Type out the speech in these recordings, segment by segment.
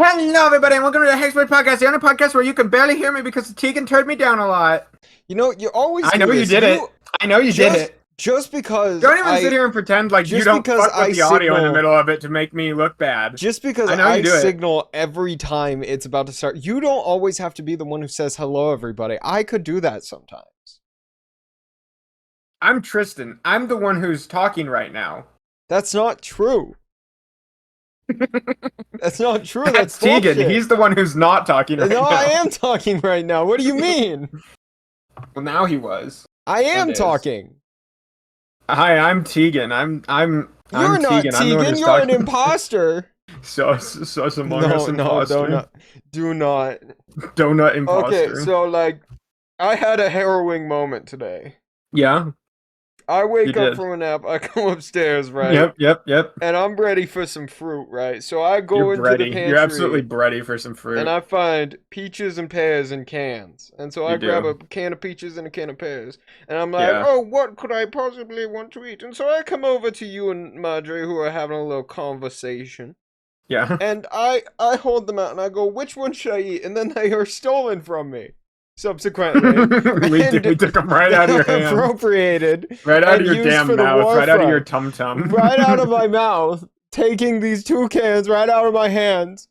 Hello, everybody, and welcome to the Hex Bois podcast, the only podcast where you can barely hear me because Tegan turned me down a lot. You know, you always I do know you this. did it. I know you did it. Just because Don't even sit here and pretend like you don't fuck with the audio in the middle of it to make me look bad. Just because I signal every time it's about to start. You don't always have to be the one who says hello, everybody. I could do that sometimes. I'm Tristan. I'm the one who's talking right now. That's not true. That's not true. That's Tegan. Bullshit. He's the one who's not talking right now. No, I am talking right now. What do you mean? Well, now he was. I am talking. Hi, I'm Tegan. I'm You're not Tegan. You're an imposter. So among us imposter. Do not. Donut imposter. Okay, so like, I had a harrowing moment today. Yeah. I wake up from a nap, I come upstairs, right? Yep. And I'm ready for some fruit, right? So I go into the pantry. You're absolutely ready for some fruit. And I find peaches and pears in cans. And so I grab a can of peaches and a can of pears. And I'm like, oh, what could I possibly want to eat? And so I come over to you and Marjorie, who are having a little conversation. Yeah. And I hold them out and I go, which one should I eat? And then they are stolen from me. Subsequently, we took them right out of your hand. Appropriated. Right out of your damn mouth. Right out of your tum-tum. Right out of my mouth. Taking these two cans right out of my hands.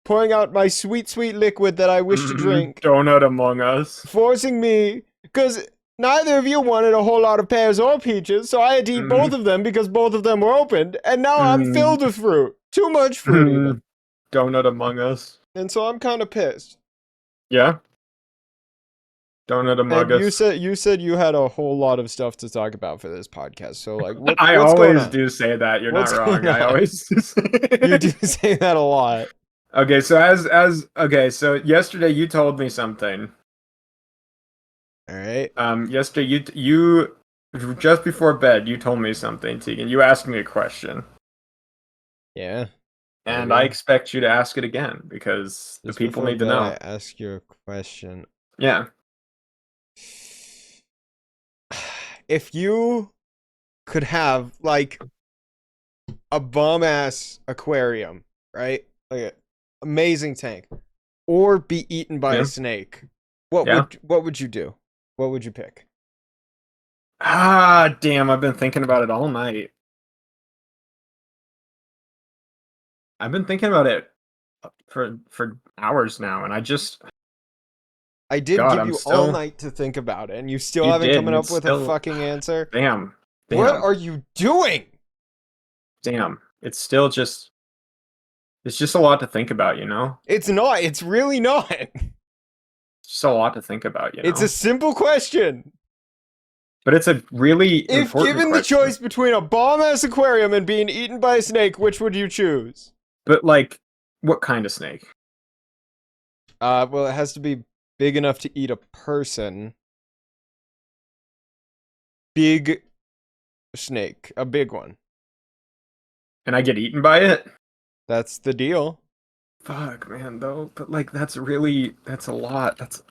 Pouring out my sweet, sweet liquid that I wish to drink. Donut among us. Forcing me, because neither of you wanted a whole lot of pears or peaches, so I had to eat both of them because both of them were opened, and now I'm filled with fruit. Too much fruit, even. Donut among us. And so I'm kind of pissed. Yeah? Donut among us. You said you had a whole lot of stuff to talk about for this podcast. So like, I always do say that. You're not wrong. I always do say you do say that a lot. Okay, so so yesterday you told me something. All right. Yesterday you just before bed you told me something, Tegan. You asked me a question. Yeah. And I expect you to ask it again because the people need to know. I ask you a question. Yeah. If you could have like a bomb-ass aquarium, right? Like an amazing tank, or be eaten by a snake, what would you do? What would you pick? Ah, damn! I've been thinking about it all night. I've been thinking about it for hours now, and I did give you all night to think about it, and you still haven't come up with a fucking answer? Damn. What are you doing? Damn. It's still just... It's just a lot to think about, you know? It's not. It's really not. It's just a lot to think about, you know? It's a simple question. But it's a really important question. If given the choice between a bomb-ass aquarium and being eaten by a snake, which would you choose? But, like, what kind of snake? Well, it has to be big enough to eat a person. Big snake. A big one. And I get eaten by it? That's the deal. Fuck, man, though. But, like, that's a lot. That's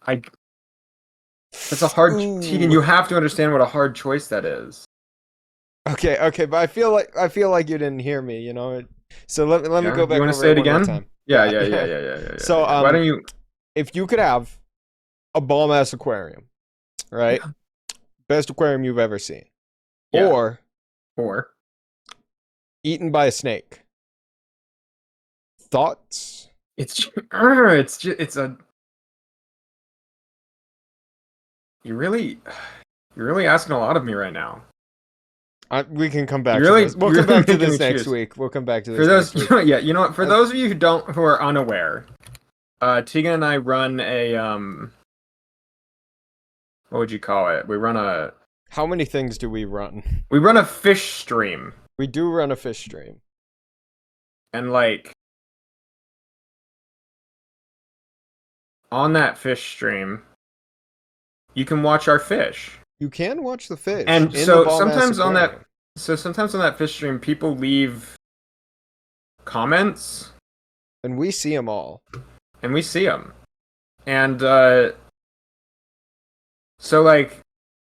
a hard... Tegan, you have to understand what a hard choice that is. Okay, but I feel like you didn't hear me, you know? So let me go back. You want to say it again? Yeah. So, why don't you... If you could have a bomb-ass aquarium, right? Yeah. Best aquarium you've ever seen. Yeah. Or eaten by a snake. Thoughts? It's a... You're really asking a lot of me right now. We can come back to this. We'll come back to this next week. We'll come back to this next week. Yeah, you know what? For those of you who are unaware, Tegan and I run a what would you call it? We run a... How many things do we run? We run a fish stream. We do run a fish stream. And like on that fish stream, you can watch our fish. You can watch the fish. And so sometimes on that fish stream, people leave comments. And we see them all. And we see them. And so like,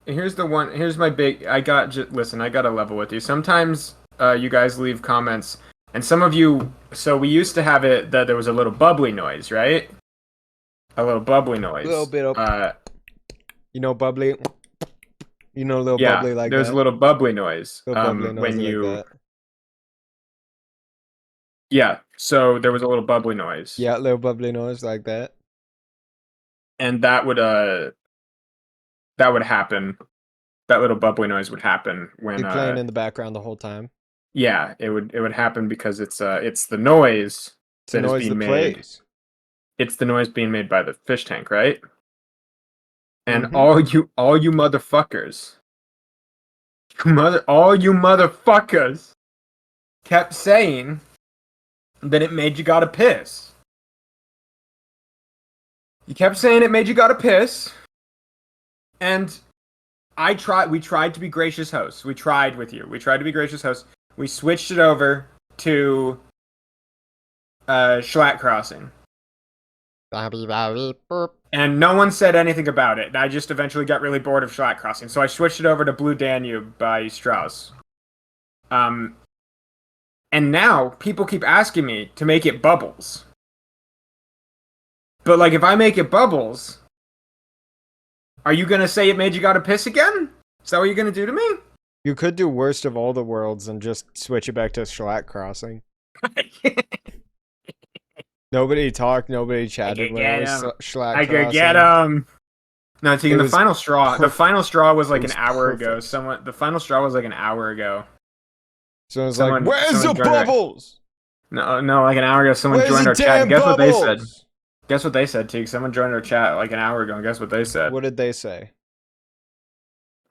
here's my big... I gotta level with you. Sometimes you guys leave comments And some of you, so we used to have it that there was a little bubbly noise, right? A little bubbly noise. A little bit of, bubbly. A little Yeah, bubbly like there's that. a little bubbly noise. Little bubbly noise When like you, that. yeah, so there was a little bubbly noise. Yeah, little bubbly noise like that. And that would happen. That little bubbly noise would happen when Be playing in the background the whole time. yeah, it would happen because it's the noise It's a that is noise being that made. plays. It's the noise being made by the fish tank, right? And Mhm. all you motherfuckers, all you motherfuckers kept saying that it made you gotta piss. You kept saying it made you gotta piss, and we tried to be gracious hosts. We tried with you. We tried to be gracious hosts. We switched it over to Schlatt Crossing. And no one said anything about it. And I just eventually got really bored of Schlatt Crossing. So I switched it over to Blue Danube by Strauss. And now people keep asking me to make it Bubbles. But like if I make it Bubbles, are you gonna say it made you gotta piss again? Is that what you're gonna do to me? You could do Worst of All the Worlds and just switch it back to Schlatt Crossing. Nobody talked, nobody chatted when it was Schlatt Crossing. I could get him. No, taking the final straw. perfect. The final straw was like It an was hour ago. perfect. The final straw was like an hour ago. So it's like, where's the bubbles? No, like an hour ago, someone Where's joined the our chat. And damn guess what they said? bubbles? Guess what they said, Teague? Someone joined our chat like an hour ago, and guess what they said? What did they say?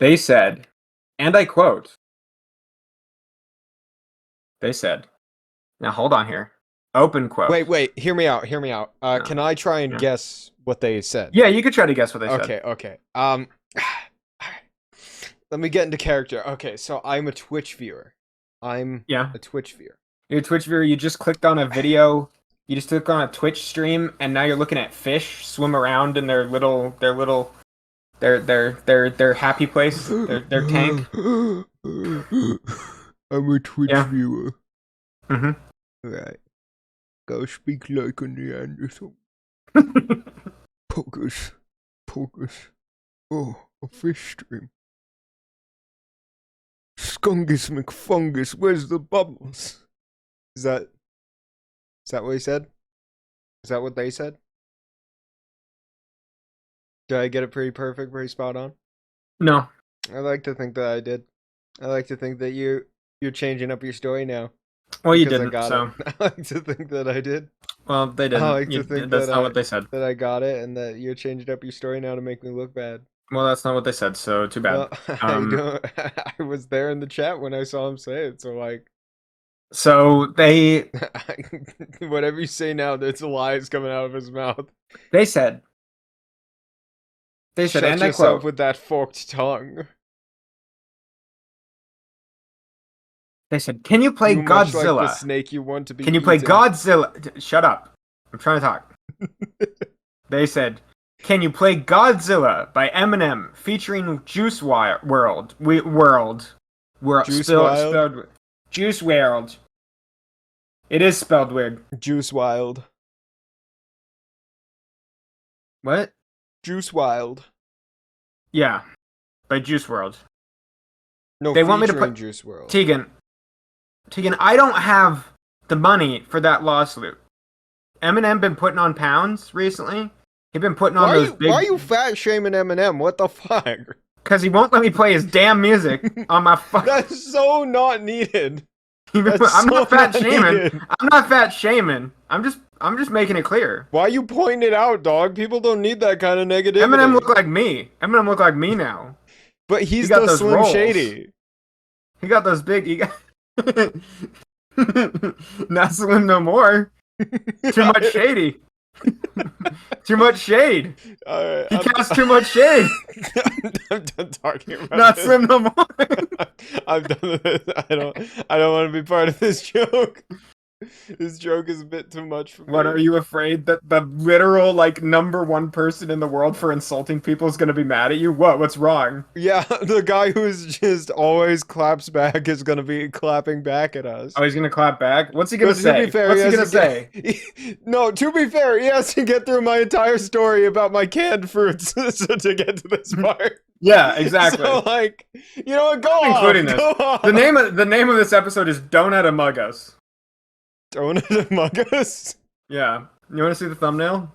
They said, and I quote, they said, now hold on here. Open quote. Wait, hear me out. No. Can I try and guess what they said? Yeah, you could try to guess what they said. Okay. Let me get into character. Okay, so I'm a Twitch viewer. I'm a Twitch viewer. You're a Twitch viewer, you just clicked on a video, you just clicked on a Twitch stream, and now you're looking at fish swim around in their happy place, their tank. I'm a Twitch viewer. Mm-hmm. Right. Go speak like a Neanderthal. Pocus. Oh, a fish stream. Skungus McFungus, where's the bubbles? Is that what he said? Is that what they said? Did I get it pretty perfect, pretty spot on? No. I like to think that I did. I like to think that you're changing up your story now. Well, you didn't, so. I like to think that I did. Well, they didn't. I like to think that's not what they said. That I got it, and that you're changing up your story now to make me look bad. Well, that's not what they said, so too bad. Well, I was there in the chat when I saw him say it, so like. So they. Whatever you say now, there's lies coming out of his mouth. They said. Shut and I yourself quote, with that forked tongue. They said, "Can you play Much Godzilla? like the snake you want to be Can you play eaten." Godzilla?" Shut up! I'm trying to talk. They said, "Can you play Godzilla by Eminem featuring Juice WRLD? Juice WRLD? Spelled Juice WRLD. It is spelled weird. Juice WRLD. What? Juice WRLD. Yeah, by Juice WRLD. No, they want me to featuring put Juice WRLD. Tegan, I don't have the money for that lawsuit. Eminem been putting on pounds recently. He's been putting on those big... Why are you fat shaming Eminem? What the fuck? Because he won't let me play his damn music on my fucking... That's so not needed. I'm not fat shaming. I'm not fat shaming. I'm just making it clear. Why are you pointing it out, dog? People don't need that kind of negativity. Eminem look like me. Eminem look like me now. But he's the Slim rolls. Shady. He got those big... He got... Not Slim no more. Too much shady. Too much shade. Right, he casts too much shade. I'm done talking about Not this. Slim no more. I'm done with this. I don't want to be part of this joke. This joke is a bit too much for What, me. are you afraid that the literal, like, #1 person in the world for insulting people is going to be mad at you? What's wrong? Yeah, the guy who's just always claps back is gonna be clapping back at us. Oh, he's going to clap back? What's he going But to to be say? fair, What's he he going has to to say? No, to be fair, he has to get through my entire story about my canned fruits to get to this part. Yeah, exactly. So, like, you know what? Go I'm off. including this. Go off. The name of this episode is Donut Amogus. Donut Amogus. Yeah. You want to see the thumbnail?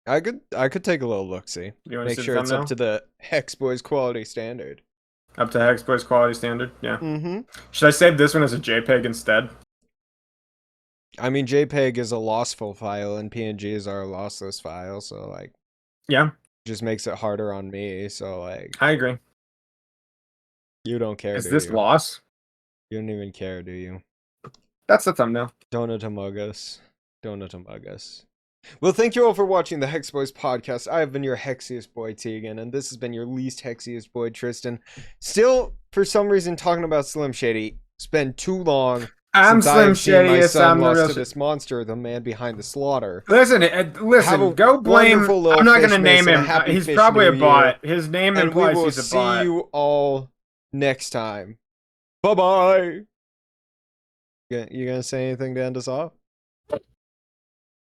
I could take a little look, see. You want to Make see sure the it's thumbnail? up to the Hex Boys quality standard. Up to Hex Bois quality standard? Yeah. Mm-hmm. Should I save this one as a JPEG instead? I mean, JPEG is a lossful file, and PNGs are a lossless file, so, like, Yeah, just makes it harder on me, so, like, I agree. you don't care, Is do this you? loss? You don't even care, do you? That's the thumbnail. Donut Amogus. Donut Amogus. Well, thank you all for watching the Hex Boys podcast. I have been your hexiest boy, Tegan, and this has been your least hexiest boy, Tristan. Still, for some reason, talking about Slim Shady. It's been too long I'm since I Slim have seen my Shady. son I'm the lost real. to this monster, the man behind the slaughter. Listen, Have a listen. Go blame. wonderful little I'm not fish gonna name mason, a him. happy He's fish probably a new bot. His name And we implies will he's a see bot. you all next time. Bye-bye. You gonna say anything to end us off?